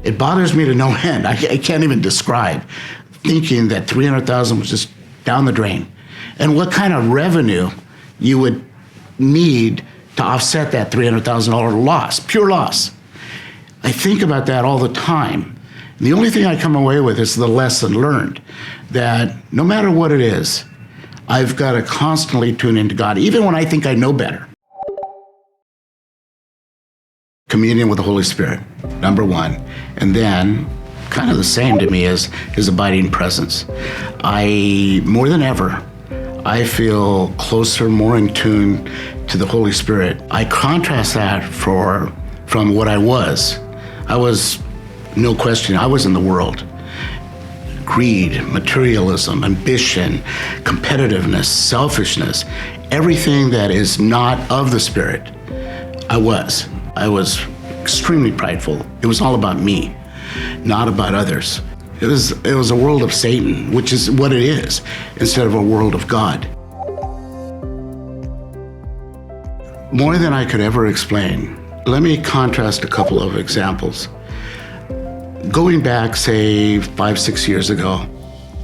It bothers me to no end. I can't even describe thinking that $300,000 was just down the drain. And what kind of revenue you would need to offset that $300,000 loss, pure loss. I think about that all the time. And the only thing I come away with is the lesson learned that no matter what it is, I've got to constantly tune into God, even when I think I know better. Communion with the Holy Spirit, number one. And then, kind of the same to me as His abiding presence. More than ever, I feel closer, more in tune to the Holy Spirit. I contrast that from what I was. I was, no question, I was in the world. Greed, materialism, ambition, competitiveness, selfishness, everything that is not of the Spirit, I was. I was extremely prideful. It was all about me, not about others. It was a world of Satan, which is what it is, instead of a world of God. More than I could ever explain. Let me contrast a couple of examples. Going back, say, 5-6 years ago,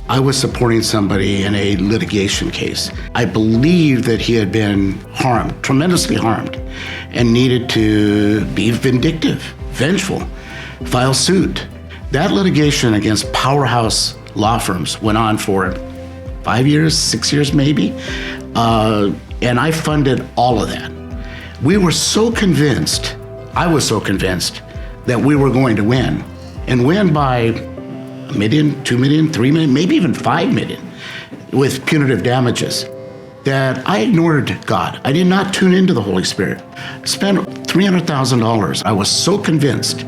I was supporting somebody in a litigation case. I believed that he had been harmed, tremendously harmed, and needed to be vindictive, vengeful, file suit. That litigation against powerhouse law firms went on for 5 years, 6 years maybe, and I funded all of that. We were so convinced, I was so convinced, that we were going to win, and win by $1 million, $2 million, $3 million, maybe even $5 million with punitive damages, that I ignored God. I did not tune into the Holy Spirit. Spent $300,000. I was so convinced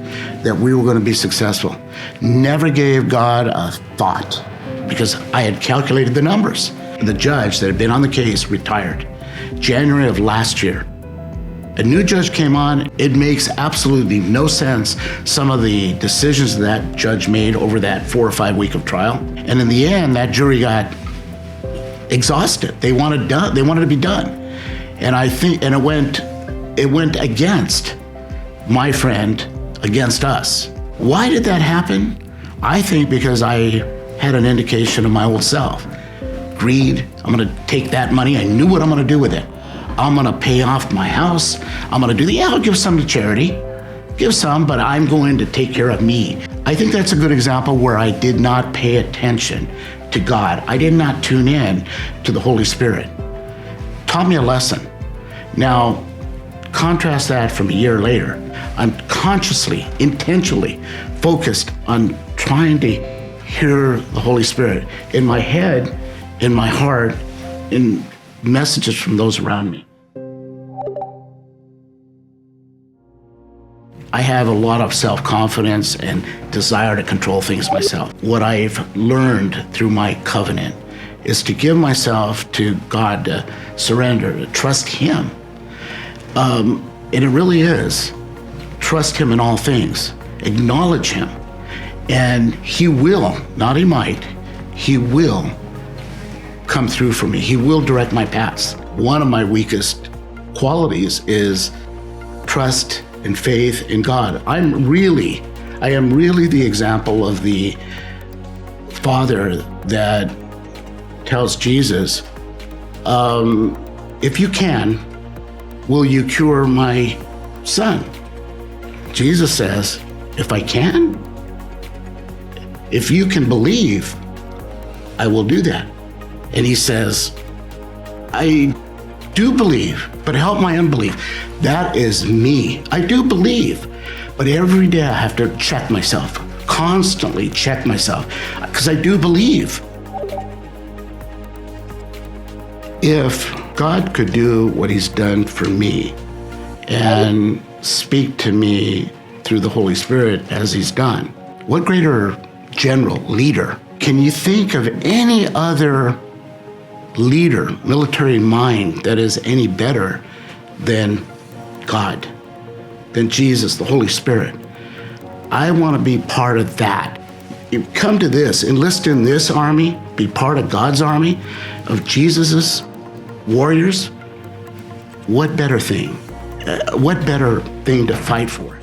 that we were going to be successful. Never gave God a thought because I had calculated the numbers. The judge that had been on the case retired January of last year. A new judge came on. It makes absolutely no sense, some of the decisions that judge made over that 4 or 5 week of trial. And in the end, that jury got exhausted. They wanted to be done. And I think, and it went against my friend, against us. Why did that happen? I think because I had an indication of my old self. Greed, I'm gonna take that money, I knew what I'm gonna do with it. I'm gonna pay off my house. I'm gonna I'll give some to charity. Give some, but I'm going to take care of me. I think that's a good example where I did not pay attention to God. I did not tune in to the Holy Spirit. Taught me a lesson. Now, contrast that from a year later. I'm consciously, intentionally focused on trying to hear the Holy Spirit in my head, in my heart, in messages from those around me. I have a lot of self-confidence and desire to control things myself. What I've learned through my covenant is to give myself to God, to surrender, to trust Him. And it really is. Trust Him in all things. Acknowledge Him. And He will, not He might, He will come through for me. He will direct my paths. One of my weakest qualities is trust and faith in God. I am really the example of the father that tells Jesus, if you can, will you cure my son? Jesus says, if I can, if you can believe, I will do that. And He says, I do believe, but help my unbelief. That is me. I do believe, but every day I have to check myself, constantly check myself, because I do believe. If God could do what He's done for me and speak to me through the Holy Spirit as He's done, what greater general, leader, can you think of any other leader, military mind that is any better than God, than Jesus, the Holy Spirit? I want to be part of that. You come to this, enlist in this army, be part of God's army, of Jesus's warriors. What better thing? What better thing to fight for?